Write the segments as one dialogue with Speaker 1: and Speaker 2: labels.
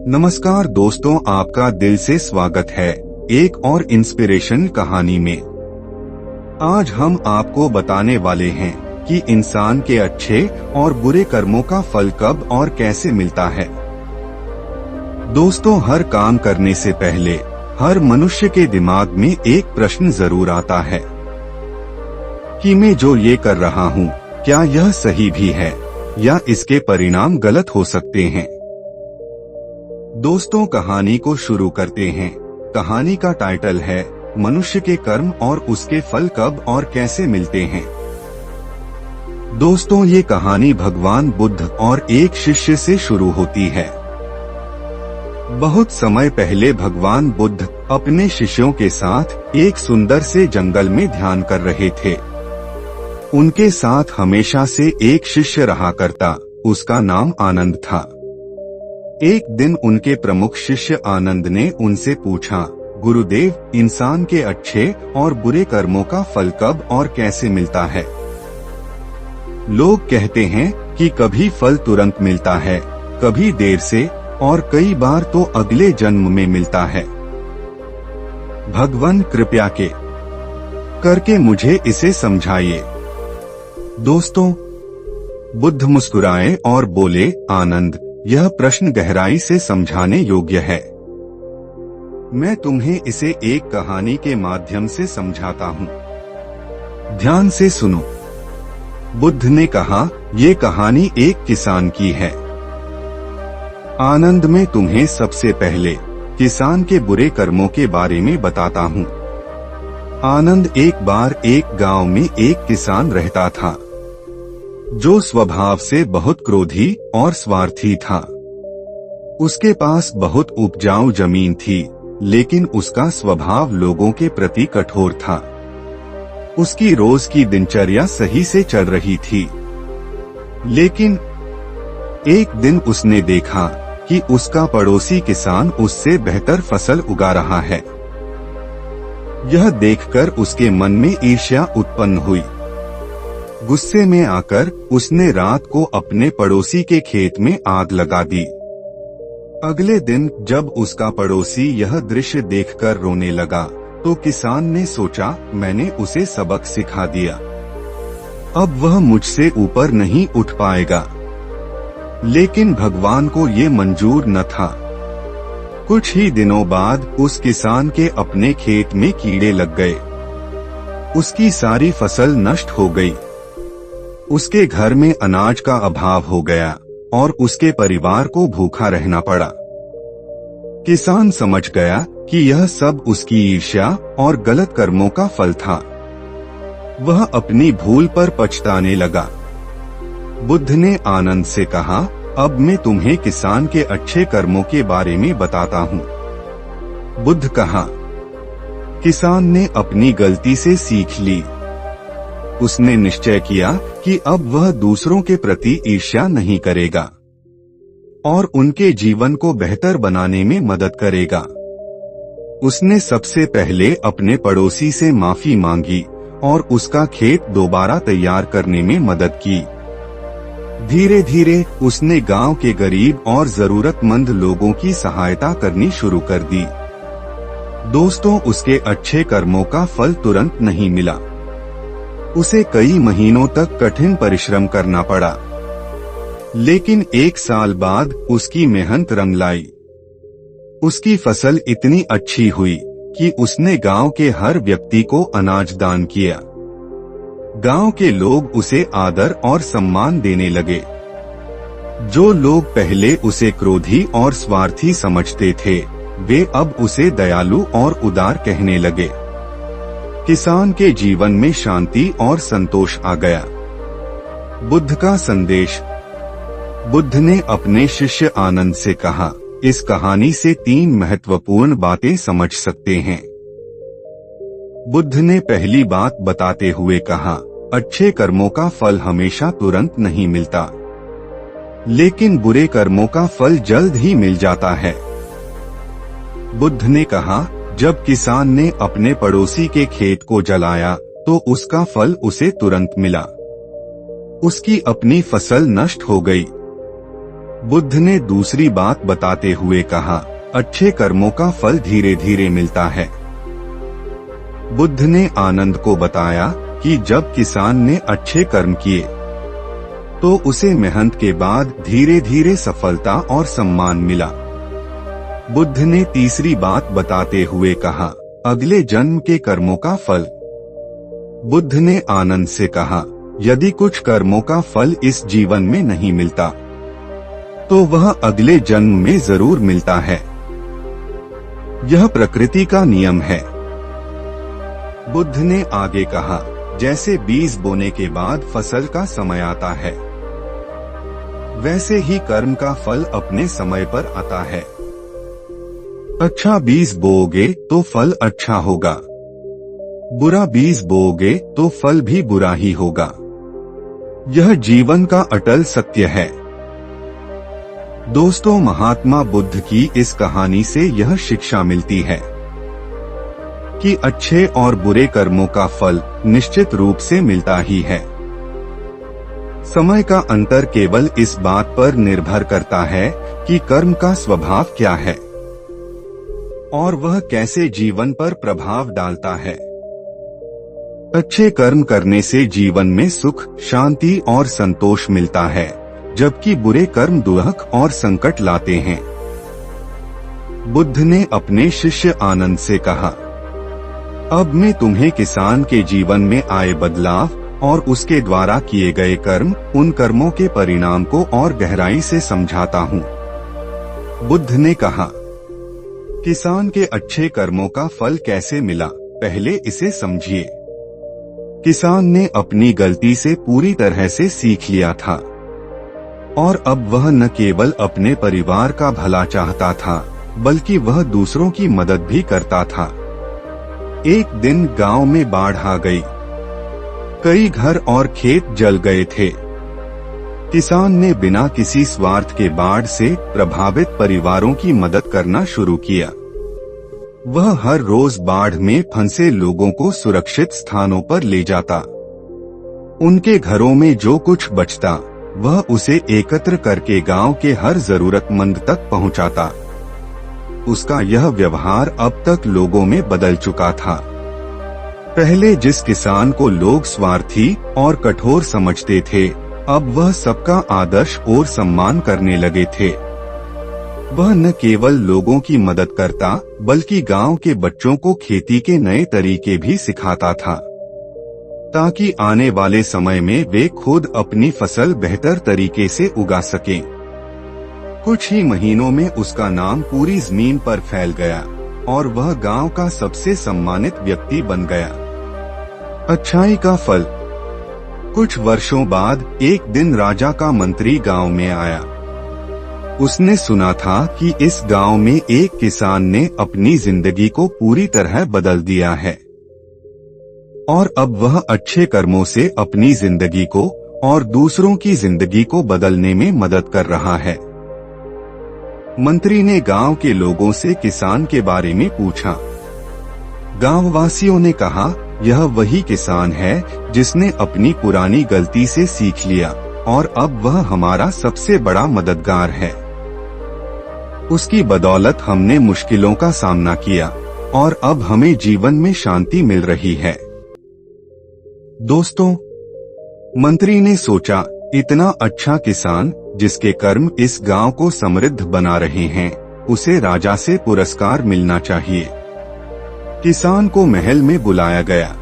Speaker 1: नमस्कार दोस्तों, आपका दिल से स्वागत है एक और इंस्पिरेशन कहानी में। आज हम आपको बताने वाले हैं कि इंसान के अच्छे और बुरे कर्मों का फल कब और कैसे मिलता है। दोस्तों, हर काम करने से पहले हर मनुष्य के दिमाग में एक प्रश्न जरूर आता है कि मैं जो ये कर रहा हूँ क्या यह सही भी है या इसके परिणाम गलत हो सकते हैं। दोस्तों, कहानी को शुरू करते हैं। कहानी का टाइटल है मनुष्य के कर्म और उसके फल कब और कैसे मिलते हैं। दोस्तों, ये कहानी भगवान बुद्ध और एक शिष्य से शुरू होती है। बहुत समय पहले भगवान बुद्ध अपने शिष्यों के साथ एक सुंदर से जंगल में ध्यान कर रहे थे। उनके साथ हमेशा से एक शिष्य रहा करता, उसका नाम आनंद था। एक दिन उनके प्रमुख शिष्य आनंद ने उनसे पूछा, गुरुदेव, इंसान के अच्छे और बुरे कर्मों का फल कब और कैसे मिलता है। लोग कहते हैं कि कभी फल तुरंत मिलता है, कभी देर से और कई बार तो अगले जन्म में मिलता है। भगवान कृपया करके मुझे इसे समझाइए। दोस्तों, बुद्ध मुस्कुराए और बोले, आनंद, यह प्रश्न गहराई से समझाने योग्य है। मैं तुम्हें इसे एक कहानी के माध्यम से समझाता हूँ। ध्यान से सुनो। बुद्ध ने कहा, ये कहानी एक किसान की है। आनंद, मैं तुम्हें सबसे पहले किसान के बुरे कर्मों के बारे में बताता हूँ। आनंद, एक बार एक गांव में एक किसान रहता था जो स्वभाव से बहुत क्रोधी और स्वार्थी था। उसके पास बहुत उपजाऊ जमीन थी, लेकिन उसका स्वभाव लोगों के प्रति कठोर था। उसकी रोज की दिनचर्या सही से चल रही थी, लेकिन एक दिन उसने देखा कि उसका पड़ोसी किसान उससे बेहतर फसल उगा रहा है। यह देखकर उसके मन में ईर्ष्या उत्पन्न हुई। गुस्से में आकर उसने रात को अपने पड़ोसी के खेत में आग लगा दी। अगले दिन जब उसका पड़ोसी यह दृश्य देखकर रोने लगा तो किसान ने सोचा, मैंने उसे सबक सिखा दिया, अब वह मुझसे ऊपर नहीं उठ पाएगा। लेकिन भगवान को ये मंजूर न था। कुछ ही दिनों बाद उस किसान के अपने खेत में कीड़े लग गए। उसकी सारी फसल नष्ट हो गई। उसके घर में अनाज का अभाव हो गया और उसके परिवार को भूखा रहना पड़ा। किसान समझ गया कि यह सब उसकी ईर्ष्या और गलत कर्मों का फल था। वह अपनी भूल पर पछताने लगा। बुद्ध ने आनंद से कहा, अब मैं तुम्हें किसान के अच्छे कर्मों के बारे में बताता हूँ। बुद्ध कहा, किसान ने अपनी गलती से सीख ली। उसने निश्चय किया कि अब वह दूसरों के प्रति ईर्ष्या नहीं करेगा और उनके जीवन को बेहतर बनाने में मदद करेगा। उसने सबसे पहले अपने पड़ोसी से माफी मांगी और उसका खेत दोबारा तैयार करने में मदद की। धीरे धीरे उसने गांव के गरीब और जरूरतमंद लोगों की सहायता करनी शुरू कर दी। दोस्तों, उसके अच्छे कर्मों का फल तुरंत नहीं मिला। उसे कई महीनों तक कठिन परिश्रम करना पड़ा, लेकिन एक साल बाद उसकी मेहनत रंग लाई। उसकी फसल इतनी अच्छी हुई कि उसने गांव के हर व्यक्ति को अनाज दान किया। गांव के लोग उसे आदर और सम्मान देने लगे। जो लोग पहले उसे क्रोधी और स्वार्थी समझते थे, वे अब उसे दयालु और उदार कहने लगे। किसान के जीवन में शांति और संतोष आ गया। बुद्ध का संदेश। बुद्ध ने अपने शिष्य आनंद से कहा, इस कहानी से 3 महत्वपूर्ण बातें समझ सकते हैं। बुद्ध ने पहली बात बताते हुए कहा, अच्छे कर्मों का फल हमेशा तुरंत नहीं मिलता, लेकिन बुरे कर्मों का फल जल्द ही मिल जाता है। बुद्ध ने कहा, जब किसान ने अपने पड़ोसी के खेत को जलाया तो उसका फल उसे तुरंत मिला। उसकी अपनी फसल नष्ट हो गई। बुद्ध ने दूसरी बात बताते हुए कहा, अच्छे कर्मों का फल धीरे धीरे मिलता है। बुद्ध ने आनंद को बताया कि जब किसान ने अच्छे कर्म किए तो उसे मेहनत के बाद धीरे धीरे सफलता और सम्मान मिला। बुद्ध ने तीसरी बात बताते हुए कहा, अगले जन्म के कर्मों का फल। बुद्ध ने आनंद से कहा, यदि कुछ कर्मों का फल इस जीवन में नहीं मिलता तो वह अगले जन्म में जरूर मिलता है। यह प्रकृति का नियम है। बुद्ध ने आगे कहा, जैसे बीज बोने के बाद फसल का समय आता है, वैसे ही कर्म का फल अपने समय पर आता है। अच्छा बीज बोओगे तो फल अच्छा होगा, बुरा बीज बोओगे तो फल भी बुरा ही होगा। यह जीवन का अटल सत्य है। दोस्तों, महात्मा बुद्ध की इस कहानी से यह शिक्षा मिलती है कि अच्छे और बुरे कर्मों का फल निश्चित रूप से मिलता ही है। समय का अंतर केवल इस बात पर निर्भर करता है कि कर्म का स्वभाव क्या है और वह कैसे जीवन पर प्रभाव डालता है। अच्छे कर्म करने से जीवन में सुख, शांति और संतोष मिलता है, जबकि बुरे कर्म दुख और संकट लाते हैं। बुद्ध ने अपने शिष्य आनंद से कहा, अब मैं तुम्हें किसान के जीवन में आए बदलाव और उसके द्वारा किए गए कर्म, उन कर्मों के परिणाम को और गहराई से समझाता हूँ। बुद्ध ने कहा, किसान के अच्छे कर्मों का फल कैसे मिला, पहले इसे समझिए। किसान ने अपनी गलती से पूरी तरह से सीख लिया था और अब वह न केवल अपने परिवार का भला चाहता था, बल्कि वह दूसरों की मदद भी करता था। एक दिन गांव में बाढ़ आ गई। कई घर और खेत जल गए थे। किसान ने बिना किसी स्वार्थ के बाढ़ से प्रभावित परिवारों की मदद करना शुरू किया। वह हर रोज बाढ़ में फंसे लोगों को सुरक्षित स्थानों पर ले जाता। उनके घरों में जो कुछ बचता वह उसे एकत्र करके गांव के हर जरूरतमंद तक पहुंचाता। उसका यह व्यवहार अब तक लोगों में बदल चुका था। पहले जिस किसान को लोग स्वार्थी और कठोर समझते थे, अब वह सबका आदर्श और सम्मान करने लगे थे। वह न केवल लोगों की मदद करता, बल्कि गांव के बच्चों को खेती के नए तरीके भी सिखाता था, ताकि आने वाले समय में वे खुद अपनी फसल बेहतर तरीके से उगा सकें। कुछ ही महीनों में उसका नाम पूरी जमीन पर फैल गया और वह गांव का सबसे सम्मानित व्यक्ति बन गया। अच्छाई का फल। कुछ वर्षों बाद एक दिन राजा का मंत्री गांव में आया। उसने सुना था कि इस गांव में एक किसान ने अपनी जिंदगी को पूरी तरह बदल दिया है और अब वह अच्छे कर्मों से अपनी जिंदगी को और दूसरों की जिंदगी को बदलने में मदद कर रहा है। मंत्री ने गांव के लोगों से किसान के बारे में पूछा। गांववासियों ने कहा, यह वही किसान है जिसने अपनी पुरानी गलती से सीख लिया और अब वह हमारा सबसे बड़ा मददगार है। उसकी बदौलत हमने मुश्किलों का सामना किया और अब हमें जीवन में शांति मिल रही है। दोस्तों, मंत्री ने सोचा, इतना अच्छा किसान जिसके कर्म इस गांव को समृद्ध बना रहे हैं, उसे राजा से पुरस्कार मिलना चाहिए। किसान को महल में बुलाया गया।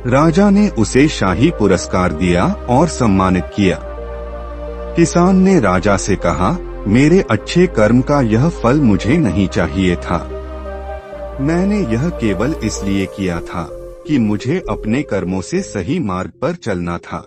Speaker 1: राजा ने उसे शाही पुरस्कार दिया और सम्मानित किया। किसान ने राजा से कहा, मेरे अच्छे कर्म का यह फल मुझे नहीं चाहिए था। मैंने यह केवल इसलिए किया था कि मुझे अपने कर्मों से सही मार्ग पर चलना था।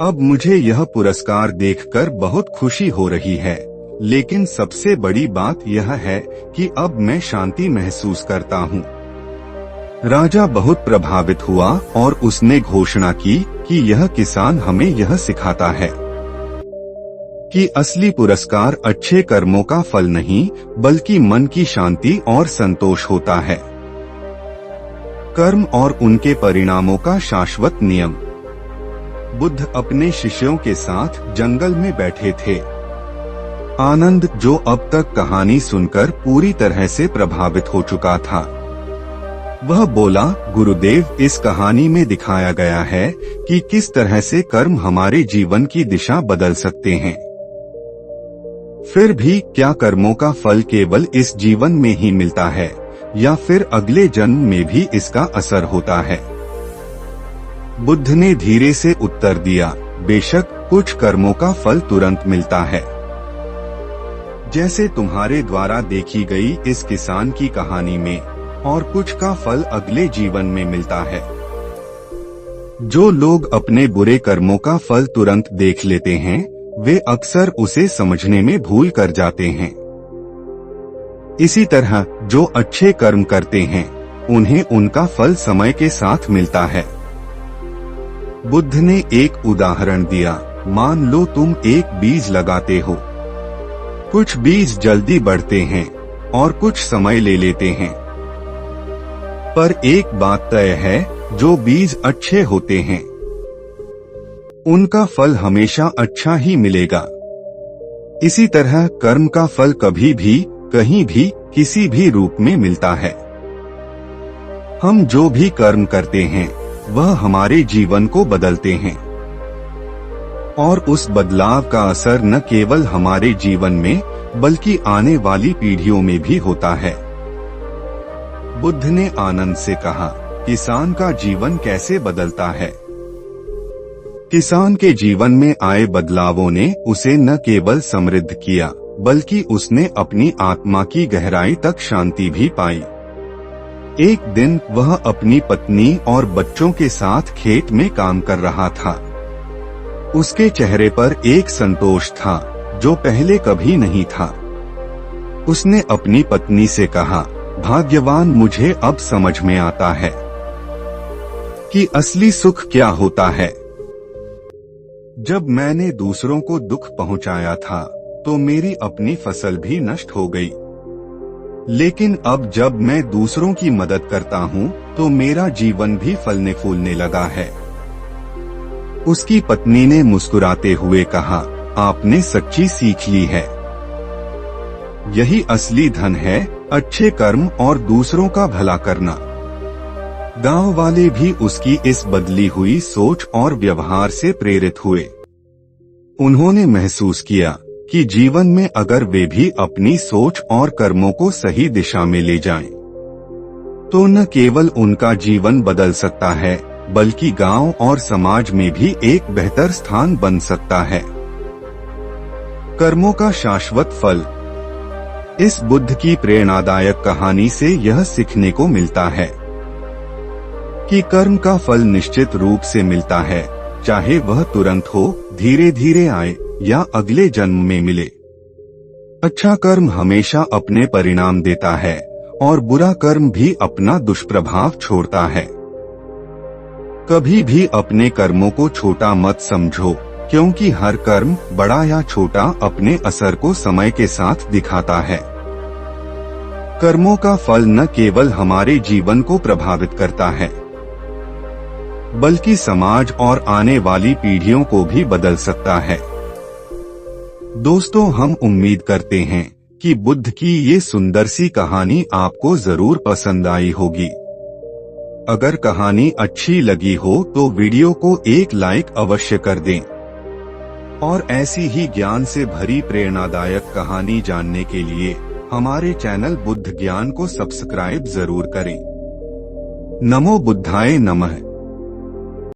Speaker 1: अब मुझे यह पुरस्कार देखकर बहुत खुशी हो रही है, लेकिन सबसे बड़ी बात यह है कि अब मैं शांति महसूस करता हूँ। राजा बहुत प्रभावित हुआ और उसने घोषणा की कि यह किसान हमें यह सिखाता है कि असली पुरस्कार अच्छे कर्मों का फल नहीं, बल्कि मन की शांति और संतोष होता है। कर्म और उनके परिणामों का शाश्वत नियम। बुद्ध अपने शिष्यों के साथ जंगल में बैठे थे। आनंद, जो अब तक कहानी सुनकर पूरी तरह से प्रभावित हो चुका था, वह बोला, गुरुदेव, इस कहानी में दिखाया गया है कि किस तरह से कर्म हमारे जीवन की दिशा बदल सकते हैं। फिर भी क्या कर्मों का फल केवल इस जीवन में ही मिलता है या फिर अगले जन्म में भी इसका असर होता है? बुद्ध ने धीरे से उत्तर दिया, बेशक कुछ कर्मों का फल तुरंत मिलता है, जैसे तुम्हारे द्वारा देखी गई इस किसान की कहानी में, और कुछ का फल अगले जीवन में मिलता है। जो लोग अपने बुरे कर्मों का फल तुरंत देख लेते हैं, वे अक्सर उसे समझने में भूल कर जाते हैं। इसी तरह जो अच्छे कर्म करते हैं, उन्हें उनका फल समय के साथ मिलता है। बुद्ध ने एक उदाहरण दिया, मान लो तुम एक बीज लगाते हो। कुछ बीज जल्दी बढ़ते हैं और कुछ समय ले लेते हैं, पर एक बात तय है, जो बीज अच्छे होते हैं उनका फल हमेशा अच्छा ही मिलेगा। इसी तरह कर्म का फल कभी भी, कहीं भी, किसी भी रूप में मिलता है। हम जो भी कर्म करते हैं वह हमारे जीवन को बदलते हैं, और उस बदलाव का असर न केवल हमारे जीवन में बल्कि आने वाली पीढ़ियों में भी होता है। बुद्ध ने आनंद से कहा, किसान का जीवन कैसे बदलता है? किसान के जीवन में आए बदलावों ने उसे न केवल समृद्ध किया, बल्कि उसने अपनी आत्मा की गहराई तक शांति भी पाई। एक दिन वह अपनी पत्नी और बच्चों के साथ खेत में काम कर रहा था। उसके चेहरे पर एक संतोष था जो पहले कभी नहीं था। उसने अपनी पत्नी से कहा, भाग्यवान, मुझे अब समझ में आता है कि असली सुख क्या होता है। जब मैंने दूसरों को दुख पहुंचाया था तो मेरी अपनी फसल भी नष्ट हो गई, लेकिन अब जब मैं दूसरों की मदद करता हूँ तो मेरा जीवन भी फलने फूलने लगा है। उसकी पत्नी ने मुस्कुराते हुए कहा, आपने सच्ची सीख ली है। यही असली धन है, अच्छे कर्म और दूसरों का भला करना। गांव वाले भी उसकी इस बदली हुई सोच और व्यवहार से प्रेरित हुए। उन्होंने महसूस किया कि जीवन में अगर वे भी अपनी सोच और कर्मों को सही दिशा में ले जाएं, तो न केवल उनका जीवन बदल सकता है, बल्कि गांव और समाज में भी एक बेहतर स्थान बन सकता है। कर्मों का शाश्वत फल। इस बुद्ध की प्रेरणादायक कहानी से यह सीखने को मिलता है कि कर्म का फल निश्चित रूप से मिलता है, चाहे वह तुरंत हो, धीरे धीरे आए या अगले जन्म में मिले। अच्छा कर्म हमेशा अपने परिणाम देता है और बुरा कर्म भी अपना दुष्प्रभाव छोड़ता है। कभी भी अपने कर्मों को छोटा मत समझो, क्योंकि हर कर्म, बड़ा या छोटा, अपने असर को समय के साथ दिखाता है। कर्मों का फल न केवल हमारे जीवन को प्रभावित करता है, बल्कि समाज और आने वाली पीढ़ियों को भी बदल सकता है। दोस्तों, हम उम्मीद करते हैं कि बुद्ध की ये सुंदर सी कहानी आपको जरूर पसंद आई होगी। अगर कहानी अच्छी लगी हो तो वीडियो को एक लाइक अवश्य कर दें, और ऐसी ही ज्ञान से भरी प्रेरणादायक कहानी जानने के लिए हमारे चैनल बुद्ध ज्ञान को सब्सक्राइब जरूर करें। नमो बुद्धाय नमः।